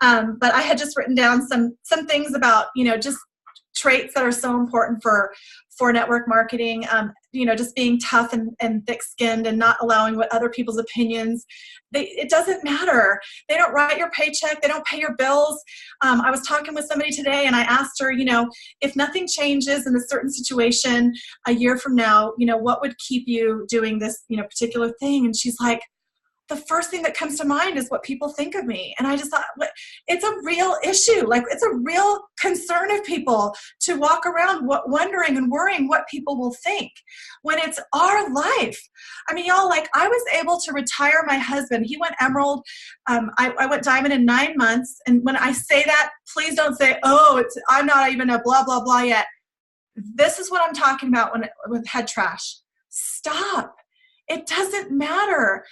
But I had just written down some things about, just traits that are so important for network marketing. Just being tough and thick-skinned and not allowing what other people's opinions. It doesn't matter. They don't write your paycheck. They don't pay your bills. I was talking with somebody today, and I asked her, if nothing changes in a certain situation a year from now, what would keep you doing this, particular thing? And she's like, the first thing that comes to mind is what people think of me. And I just thought, it's a real issue. Like, it's a real concern of people to walk around wondering and worrying what people will think when it's our life. I mean, y'all, I was able to retire my husband. He went emerald. I went diamond in 9 months. And when I say that, please don't say, I'm not even a blah, blah, blah yet. This is what I'm talking about with head trash. Stop. It doesn't matter.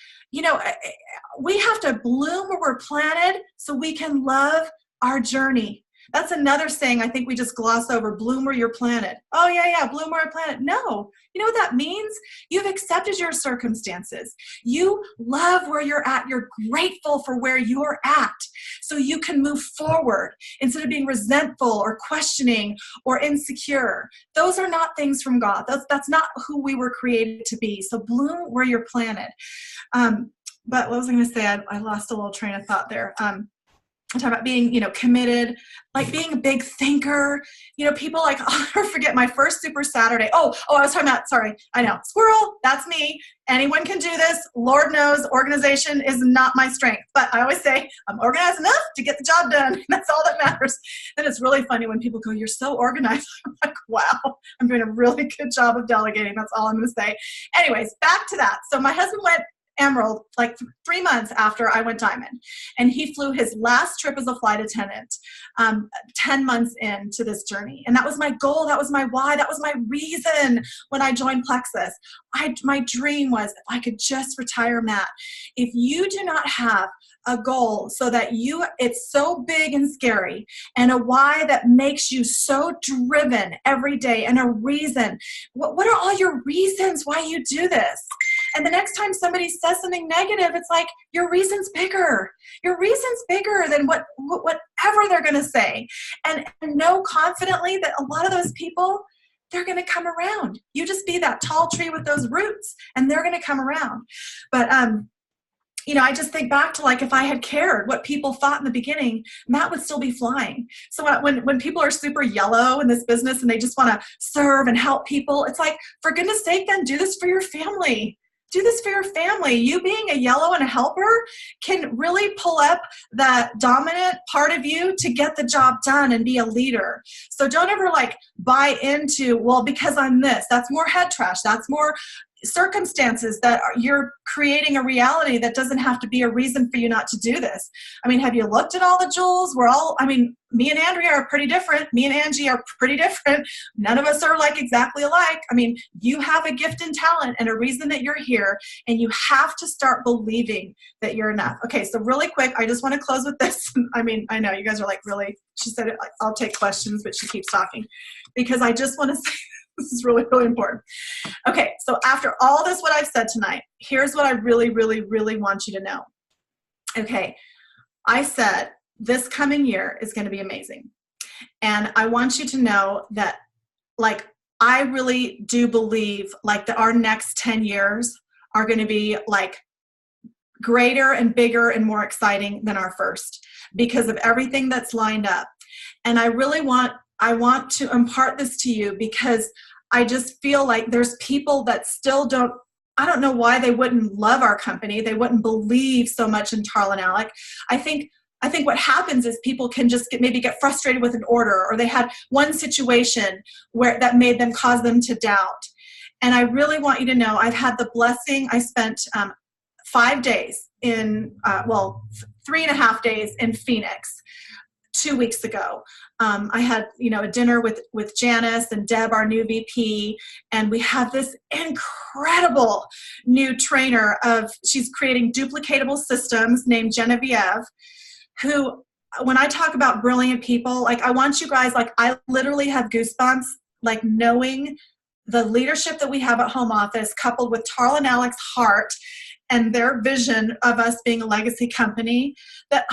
We have to bloom where we're planted so we can love our journey. That's another saying I think we just gloss over, bloom where you're planted. Oh, yeah, bloom where I'm planted. No. You know what that means? You've accepted your circumstances. You love where you're at. You're grateful for where you're at so you can move forward instead of being resentful or questioning or insecure. Those are not things from God. That's not who we were created to be. So bloom where you're planted. But what was I going to say? I lost a little train of thought there. I'm talking about being, committed, like being a big thinker. People I'll never forget my first Super Saturday. I was talking about, sorry, I know, squirrel, that's me. Anyone can do this. Lord knows organization is not my strength. But I always say I'm organized enough to get the job done. That's all that matters. And it's really funny when people go, you're so organized. I'm like, wow, I'm doing a really good job of delegating. That's all I'm going to say. Anyways, back to that. So my husband went emerald 3 months after I went diamond, and he flew his last trip as a flight attendant 10 months into this journey. And that was my goal. That was my why. That was my reason when I joined Plexus. My dream was if I could just retire Matt. If you do not have a goal so that it's so big and scary, and a why that makes you so driven every day, and a reason, what are all your reasons why you do this? And the next time somebody says something negative, it's like, your reason's bigger. Your reason's bigger than whatever they're going to say. And know confidently that a lot of those people, they're going to come around. You just be that tall tree with those roots, and they're going to come around. But, I just think back to if I had cared what people thought in the beginning, Matt would still be flying. So when people are super yellow in this business and they just want to serve and help people, it's like, for goodness sake, then do this for your family. Do this for your family. You being a yellow and a helper can really pull up that dominant part of you to get the job done and be a leader. So don't ever buy into, well, because I'm this. That's more head trash. That's more circumstances that you're creating a reality that doesn't have to be a reason for you not to do this. I mean, have you looked at all the jewels? Me and Andrea are pretty different. Me and Angie are pretty different. None of us are exactly alike. I mean, you have a gift and talent and a reason that you're here, and you have to start believing that you're enough. Okay, so really quick, I just want to close with this. I know you guys are really, she said it, I'll take questions, but she keeps talking because I just want to say, this is really, really important. Okay, so after all this, what I've said tonight, here's what I really, really, really want you to know. Okay, I said this coming year is going to be amazing. And I want you to know that, I really do believe, that our next 10 years are going to be, greater and bigger and more exciting than our first because of everything that's lined up. And I want to impart this to you because I just feel like there's people that still I don't know why they wouldn't love our company. They wouldn't believe so much in Tarl and Alec. I think what happens is people can just maybe get frustrated with an order, or they had one situation that made them cause them to doubt. And I really want you to know I've had the blessing. I spent 5 days 3.5 days in Phoenix 2 weeks ago. I had, a dinner with Janice and Deb, our new VP, and we have this incredible new trainer she's creating duplicatable systems named Genevieve, who, when I talk about brilliant people, I want you guys, I literally have goosebumps, knowing the leadership that we have at home office coupled with Tarl and Alec's heart and their vision of us being a legacy company that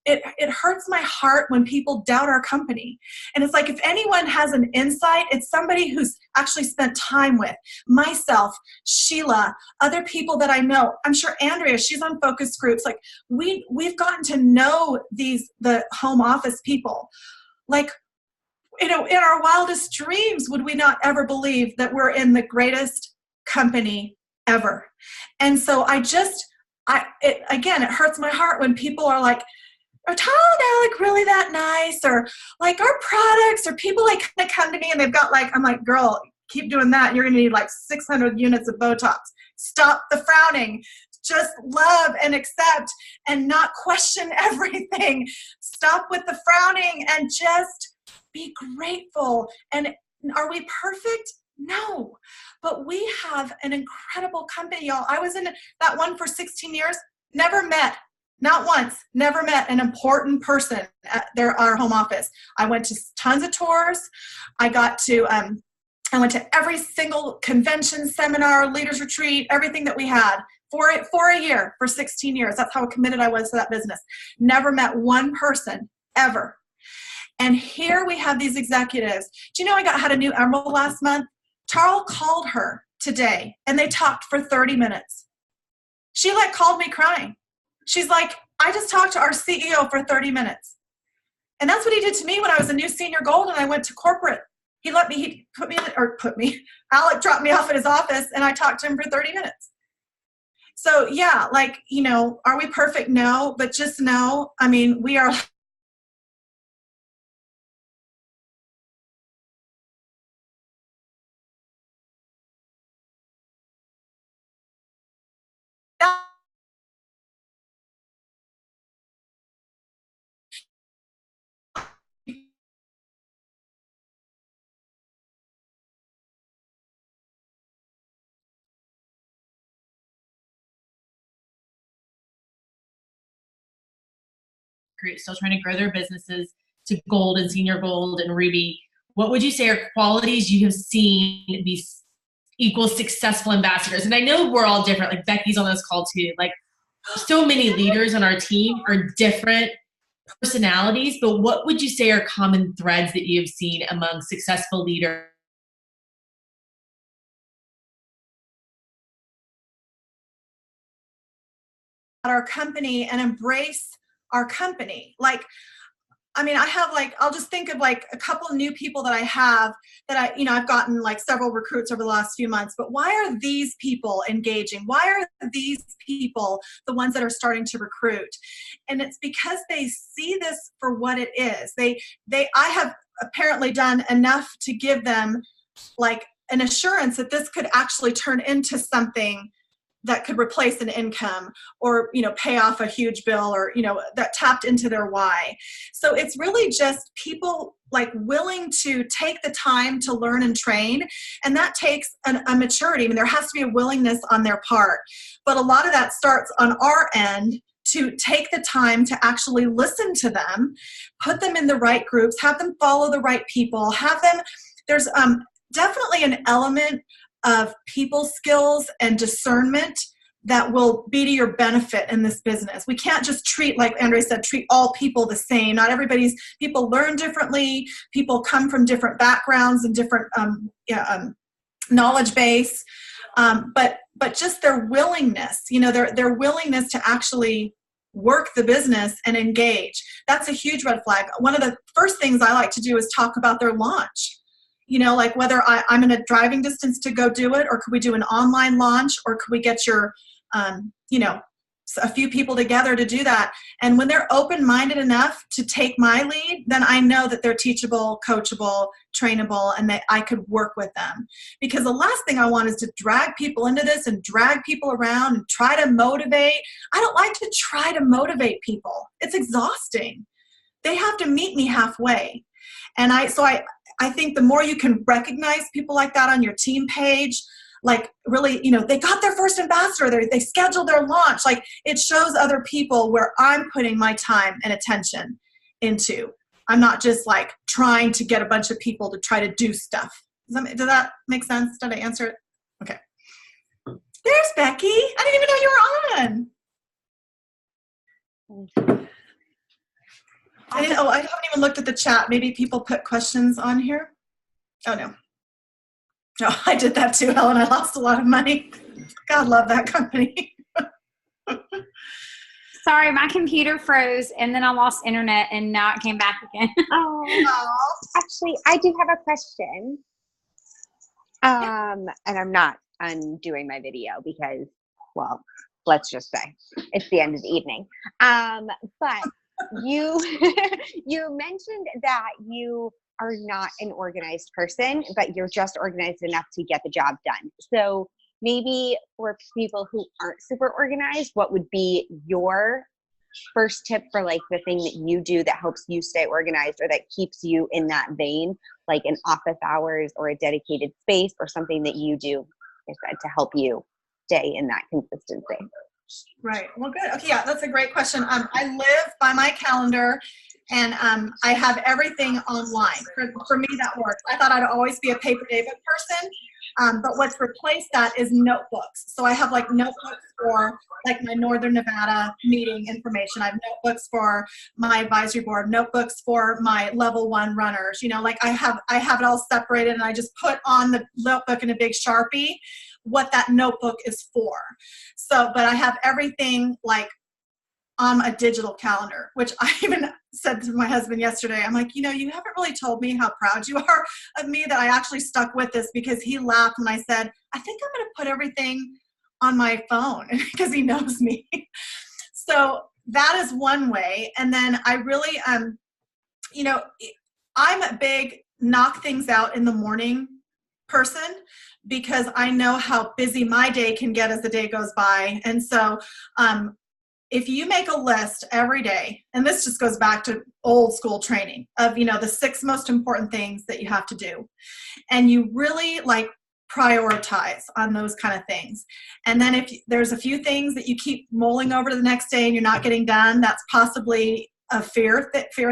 it hurts my heart when people doubt our company. And it's like, if anyone has an insight, it's somebody who's actually spent time with myself, Sheila, other people that I know. I'm sure Andrea, she's on focus groups. Like we've gotten to know the home office people. Like, in our wildest dreams, would we not ever believe that we're in the greatest company ever? And so it hurts my heart when people are like, are Tara and Alec really that nice? Or like our products, or people like kind of come to me and they've got like, I'm like, girl, keep doing that. And you're going to need like 600 units of Botox. Stop the frowning. Just love and accept and not question everything. Stop with the frowning and just be grateful. And are we perfect? No, but we have an incredible company, y'all. I was in that one for 16 years, not once, never met an important person at our home office. I went to tons of tours. I went to every single convention, seminar, leaders retreat, everything that we had for a year, for 16 years. That's how committed I was to that business. Never met one person ever. And here we have these executives. Do you know I had a new emerald last month? Tarl called her today, and they talked for 30 minutes. She called me crying. She's like, I just talked to our CEO for 30 minutes. And that's what he did to me when I was a new senior gold and I went to corporate. Alec dropped me off at his office and I talked to him for 30 minutes. So yeah, are we perfect? No, but just know, we are still trying to grow their businesses to gold and senior gold and ruby. What would you say are qualities you have seen these equal successful ambassadors? And I know we're all different. Like Becky's on this call too. Like so many leaders on our team are different personalities, but what would you say are common threads that you have seen among successful leaders? Our company and embrace our company. I have I'll just think of a couple of new people that I have that I've gotten several recruits over the last few months, but why are these people engaging? Why are these people the ones that are starting to recruit? And it's because they see this for what it is. I have apparently done enough to give them an assurance that this could actually turn into something that could replace an income or, pay off a huge bill or, that tapped into their why. So it's really just people willing to take the time to learn and train. And that takes a maturity. There has to be a willingness on their part. But a lot of that starts on our end to take the time to actually listen to them, put them in the right groups, have them follow the right people, there's definitely an element of people skills and discernment that will be to your benefit in this business. We can't just treat, like Andrea said, treat all people the same. Not people learn differently. People come from different backgrounds and different knowledge base. But just their willingness, their willingness to actually work the business and engage. That's a huge red flag. One of the first things I like to do is talk about their launch. Whether I'm in a driving distance to go do it, or could we do an online launch, or could we get your, a few people together to do that. And when they're open-minded enough to take my lead, then I know that they're teachable, coachable, trainable, and that I could work with them. Because the last thing I want is to drag people into this and drag people around and try to motivate. I don't like to try to motivate people. It's exhausting. They have to meet me halfway. And I think the more you can recognize people like that on your team page, really, they got their first ambassador, they scheduled their launch, it shows other people where I'm putting my time and attention into. I'm not just trying to get a bunch of people to try to do stuff. Does that make sense? Did I answer it? Okay. There's Becky. I didn't even know you were on. I haven't even looked at the chat. Maybe people put questions on here. Oh, no. No, I did that too, Helen. I lost a lot of money. God love that company. Sorry, my computer froze and then I lost internet and now it came back again. Actually, I do have a question. And I'm not undoing my video because, well, let's just say it's the end of the evening. But you you mentioned that you are not an organized person, but you're just organized enough to get the job done. So maybe for people who aren't super organized, what would be your first tip for like the thing that you do that helps you stay organized or that keeps you in that vein, like an office hours or a dedicated space or something that you do, like I said, to help you stay in that consistency? Right. Well, good. Okay. Yeah, that's a great question. I live by my calendar and I have everything online. For me, that works. I thought I'd always be a paper daybbook person. But what's replaced that is notebooks. So I have like notebooks for like my Northern Nevada meeting information. I have notebooks for my advisory board, notebooks for my level 1 runners. You know, like I have it all separated and I just put on the notebook in a big Sharpie what that notebook is for. So, but I have everything like on a digital calendar, which I even said to my husband yesterday. I'm like, you know, you haven't really told me how proud you are of me that I actually stuck with this, because he laughed when I said, I think I'm going to put everything on my phone because he knows me. So that is one way. And then I really, you know, I'm a big knock things out in the morning person because I know how busy my day can get as the day goes by. And so, if you make a list every day, and this just goes back to old school training of, you know, the 6 most important things that you have to do, and you really like prioritize on those kind of things. And then if there's a few things that you keep mulling over to the next day and you're not getting done, that's possibly a fear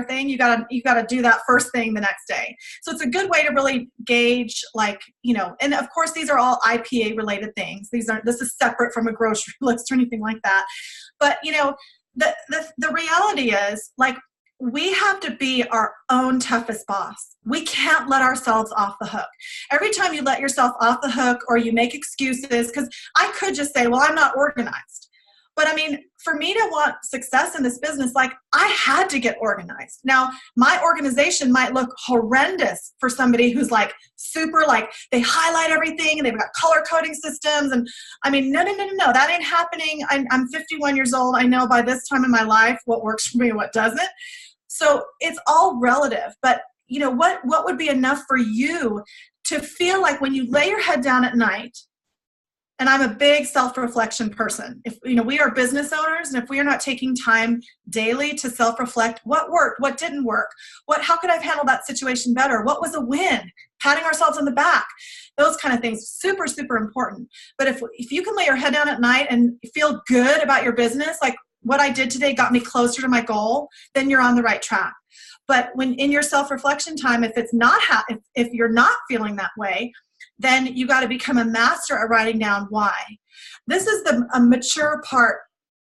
thing. You gotta do that first thing the next day. So it's a good way to really gauge, like, you know, and of course these are all IPA related things. This is separate from a grocery list or anything like that. But you know, the reality is, like, we have to be our own toughest boss. We can't let ourselves off the hook. Every time you let yourself off the hook or you make excuses, because I could just say, well, I'm not organized. But I mean, for me to want success in this business, like, I had to get organized. Now, my organization might look horrendous for somebody who's like super, like, they highlight everything and they've got color coding systems. And I mean, no, that ain't happening. I'm 51 years old. I know by this time in my life what works for me and what doesn't. So it's all relative. But you know, what would be enough for you to feel like when you lay your head down at night? And I'm a big self-reflection person. If, you know, we are business owners, and if we are not taking time daily to self-reflect, what worked, what didn't work, how could I have handled that situation better? What was a win? Patting ourselves on the back, those kind of things, super, super important. But if you can lay your head down at night and feel good about your business, like what I did today got me closer to my goal, then you're on the right track. But when in your self-reflection time, if you're not feeling that way, then you got to become a master at writing down why. This is a mature part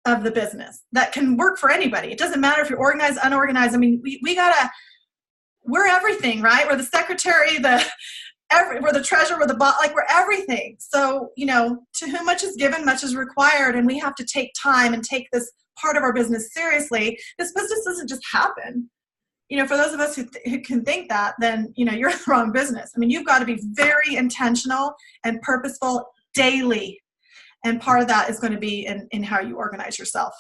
of the business that can work for anybody. It doesn't matter if you're organized, unorganized. I mean, we're everything, right? We're the secretary, we're the treasurer, we're the boss, like, we're everything. So, you know, to whom much is given, much is required. And we have to take time and take this part of our business seriously. This business doesn't just happen. You know, for those of us who can think that, then, you know, you're in the wrong business. I mean, you've got to be very intentional and purposeful daily. And part of that is going to be in how you organize yourself.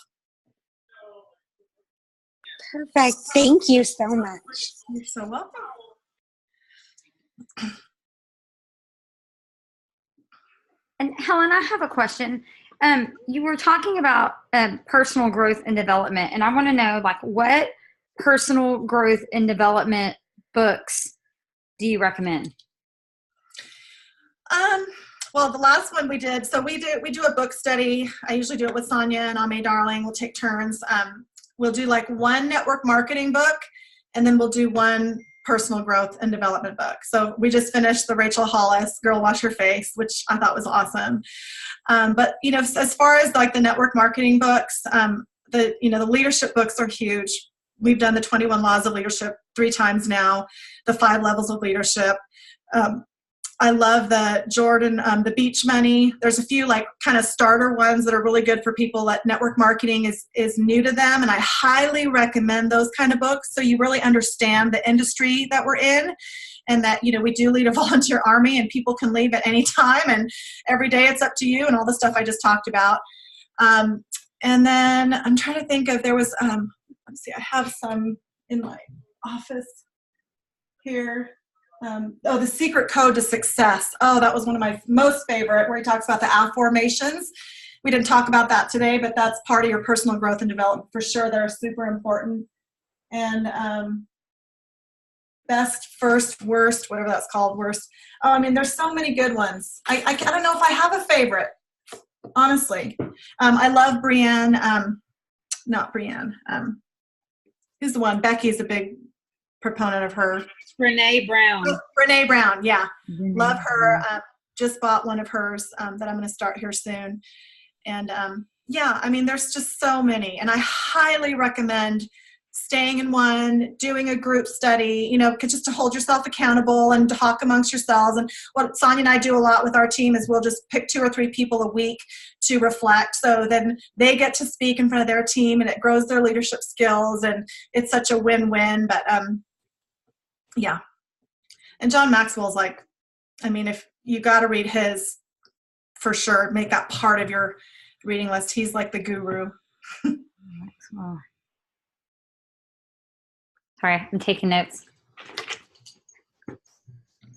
Perfect. Thank you so much. You're so welcome. And Helen, I have a question. You were talking about personal growth and development, and I want to know, like, what personal growth and development books do you recommend? Well, the last one we did, so we do a book study. I usually do it with Sonia and Ame Darling. We'll take turns. We'll do like one network marketing book, and then we'll do one personal growth and development book. So we just finished the Rachel Hollis Girl Wash Your Face, which I thought was awesome. But, you know, as far as like the network marketing books, the leadership books are huge. We've done the 21 Laws of Leadership 3 times now, the 5 levels of leadership. I love the Jordan, the Beach Money. There's a few like kind of starter ones that are really good for people that network marketing is new to them. And I highly recommend those kind of books so you really understand the industry that we're in, and that, you know, we do lead a volunteer army and people can leave at any time and every day it's up to you and all the stuff I just talked about. And then I'm trying to think of, there was, let's see, I have some in my office here. The Secret Code to Success. Oh, that was one of my most favorite, where he talks about the affirmations. We didn't talk about that today, but that's part of your personal growth and development for sure. They're super important. And best, first, worst, whatever that's called, worst. Oh, I mean, there's so many good ones. I don't know if I have a favorite, honestly. I love Brienne, not Brienne. Who's the one? Becky's a big proponent of her. Brene Brown. Oh, Brene Brown, yeah. Love her. Just bought one of hers that I'm going to start here soon. And yeah, I mean, there's just so many. And I highly recommend staying in one, doing a group study, you know, just to hold yourself accountable and talk amongst yourselves. And what Sonia and I do a lot with our team is we'll just pick 2 or 3 people a week to reflect. So then they get to speak in front of their team and it grows their leadership skills. And it's such a win-win. But yeah. And John Maxwell's like, I mean, if you got to read his, for sure, make that part of your reading list. He's like the guru. Sorry, I'm taking notes.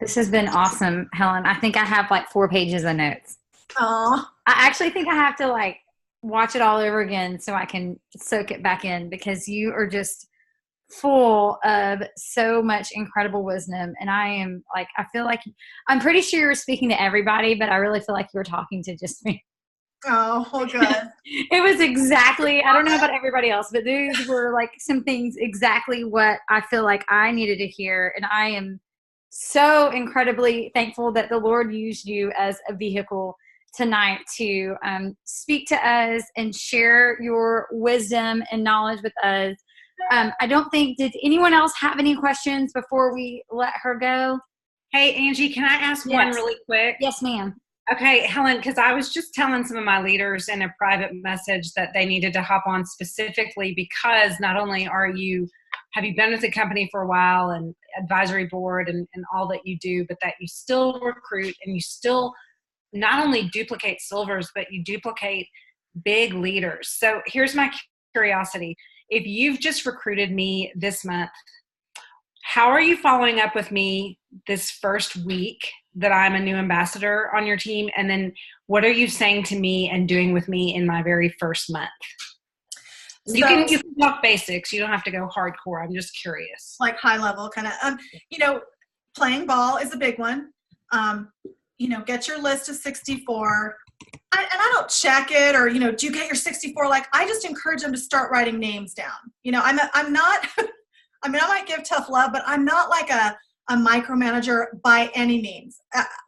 This has been awesome, Helen. I think I have like 4 pages of notes. Oh, I actually think I have to like watch it all over again so I can soak it back in, because you are just full of so much incredible wisdom. And I am like, I feel like, I'm pretty sure you're speaking to everybody, but I really feel like you were talking to just me. oh, well, good. It was exactly, I don't know about everybody else, but these were like some things exactly what I feel like I needed to hear. And I am so incredibly thankful that the Lord used you as a vehicle tonight to speak to us and share your wisdom and knowledge with us. I don't think, did anyone else have any questions before we let her go? Hey, Angie, can I ask one really quick? Yes, ma'am. Okay, Helen, because I was just telling some of my leaders in a private message that they needed to hop on specifically because not only have you been with the company for a while and advisory board and all that you do, but that you still recruit and you still not only duplicate silvers, but you duplicate big leaders. So here's my curiosity. If you've just recruited me this month, how are you following up with me this first week that I'm a new ambassador on your team? And then what are you saying to me and doing with me in my very first month? So, you can talk basics. You don't have to go hardcore. I'm just curious. Like high level kind of, you know, playing ball is a big one. You know, get your list of 64. And I don't check it or, you know, do you get your 64? Like, I just encourage them to start writing names down. You know, I'm not, I mean, I might give tough love, but I'm not like a micromanager by any means,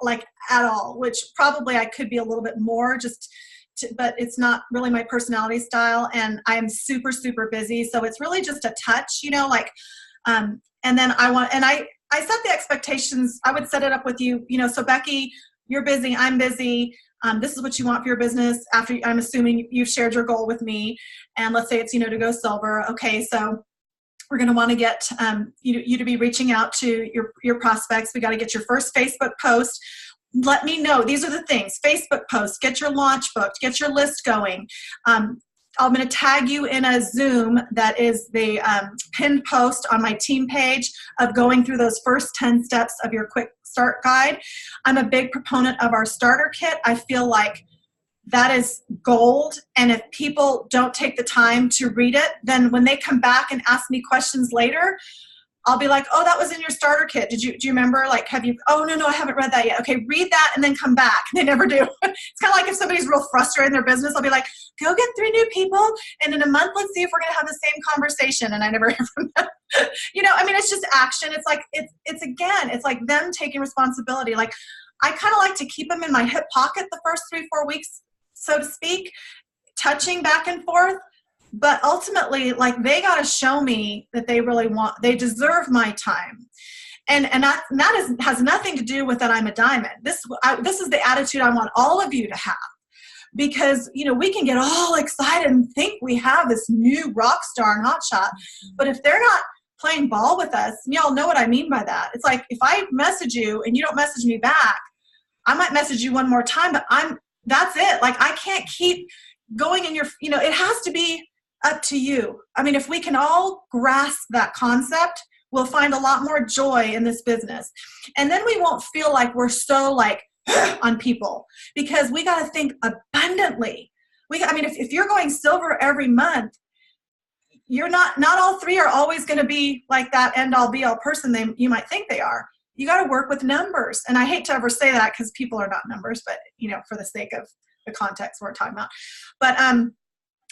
like at all, which probably I could be a little bit more but it's not really my personality style. And I'm super, super busy. So it's really just a touch, you know, like, and then I set the expectations. I would set it up with you, you know, so Becky, you're busy, I'm busy. This is what you want for your business after, I'm assuming you've shared your goal with me. And let's say it's, you know, to go silver. Okay. So we're going to want to get you to be reaching out to your prospects. We got to get your first Facebook post. Let me know. These are the things. Facebook post, get your launch booked, get your list going. I'm going to tag you in a Zoom that is the pinned post on my team page of going through those first 10 steps of your quick start guide. I'm a big proponent of our starter kit. I feel like that is gold. And if people don't take the time to read it, then when they come back and ask me questions later, I'll be like, oh, that was in your starter kit. Do you remember? Like, oh, no, I haven't read that yet. Okay, read that and then come back. They never do. It's kind of like if somebody's real frustrated in their business, I'll be like, go get 3 new people. And in a month, let's see if we're going to have the same conversation. And I never hear from them. I mean, it's just action. It's like, it's like them taking responsibility. Like, I kind of like to keep them in my hip pocket the first 3-4 weeks, so to speak, touching back and forth. But ultimately, like, they got to show me that they deserve my time. And that has nothing to do with that I'm a diamond. This is the attitude I want all of you to have. Because, we can get all excited and think we have this new rock star and hotshot. But if they're not playing ball with us, and y'all know what I mean by that. It's like, if I message you and you don't message me back, I might message you one more time, but that's it. Like, I can't keep going in it has to be up to you. I mean, if we can all grasp that concept, we'll find a lot more joy in this business. And then we won't feel like we're so like on people, because we got to think abundantly. If you're going silver every month, you're not all three are always going to be like that end all be all person you might think they are. You got to work with numbers. And I hate to ever say that, because people are not numbers, but for the sake of the context we're talking about. But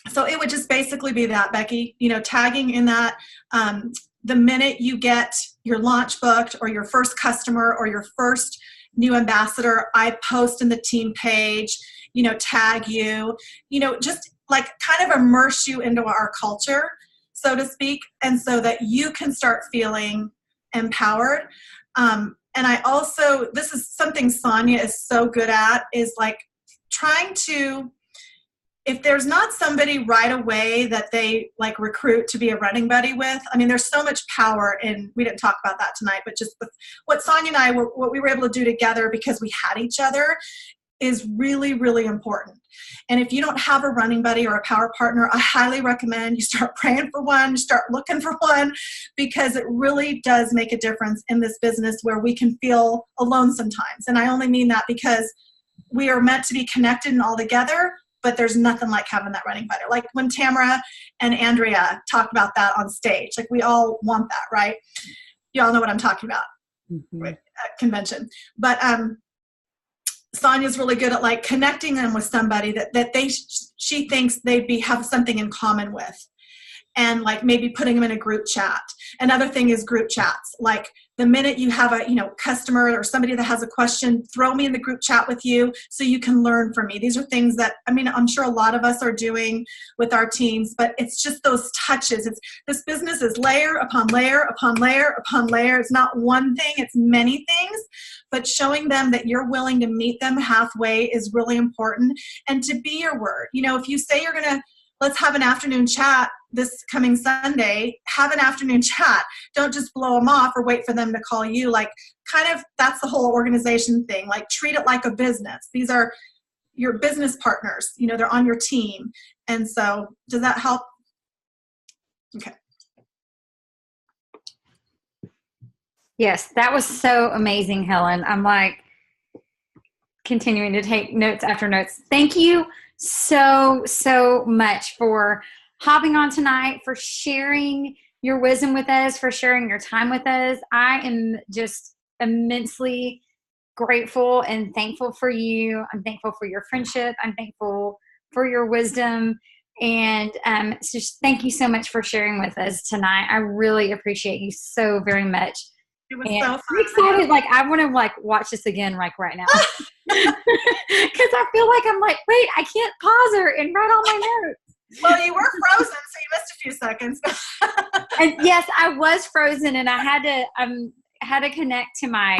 so it would just basically be that, Becky, tagging in that. The minute you get your launch booked, or your first customer, or your first new ambassador, I post in the team page, tag you, just like kind of immerse you into our culture, so to speak, and so that you can start feeling empowered. And I also, this is something Sonia is so good at, is like trying to, if there's not somebody right away that they like recruit to be a running buddy with, I mean, there's so much power in, we didn't talk about that tonight, but just what Sonia and I what we were able to do together because we had each other is really, really important. And if you don't have a running buddy or a power partner, I highly recommend you start praying for one, start looking for one, because it really does make a difference in this business where we can feel alone sometimes. And I only mean that because we are meant to be connected and all together, but there's nothing like having that running buddy. Like when Tamara and Andrea talked about that on stage, like we all want that, right? You all know what I'm talking about, right, at convention. But Sonia's really good at like connecting them with somebody that she thinks they'd have something in common with, and like maybe putting them in a group chat. Another thing is group chats. Like the minute you have a customer or somebody that has a question, throw me in the group chat with you so you can learn from me. These are things that, I'm sure a lot of us are doing with our teams, but it's just those touches. This business is layer upon layer upon layer upon layer. It's not one thing, it's many things, but showing them that you're willing to meet them halfway is really important. And to be your word. If you say you're going to, let's have an afternoon chat this coming Sunday, have an afternoon chat. Don't just blow them off or wait for them to call you. Like, kind of, that's the whole organization thing. Like, treat it like a business. These are your business partners. They're on your team. And so, does that help? Okay. Yes, that was so amazing, Helen. I'm like continuing to take notes after notes. Thank you so much for hopping on tonight, for sharing your wisdom with us, for sharing your time with us. I am just immensely grateful and thankful for you. I'm thankful for your friendship. I'm thankful for your wisdom. And so just thank you so much for sharing with us tonight. I really appreciate you so very much. It was so fun. I'm excited. Like, I want to watch this again right now. Because I feel like I'm like, wait, I can't pause her and write all my notes. Well, you were frozen, so you missed a few seconds. And yes, I was frozen, and I had to connect to my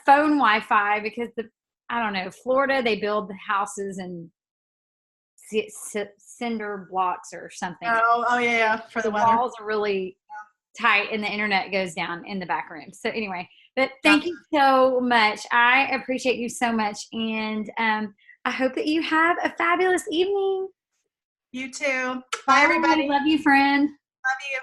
phone Wi-Fi because Florida, they build the houses in cinder blocks or something. Oh yeah, for the weather. Walls are really tight, and the internet goes down in the back room. So anyway, but thank you so much. I appreciate you so much, and I hope that you have a fabulous evening. You too. Bye, everybody. Love you, friend. Love you.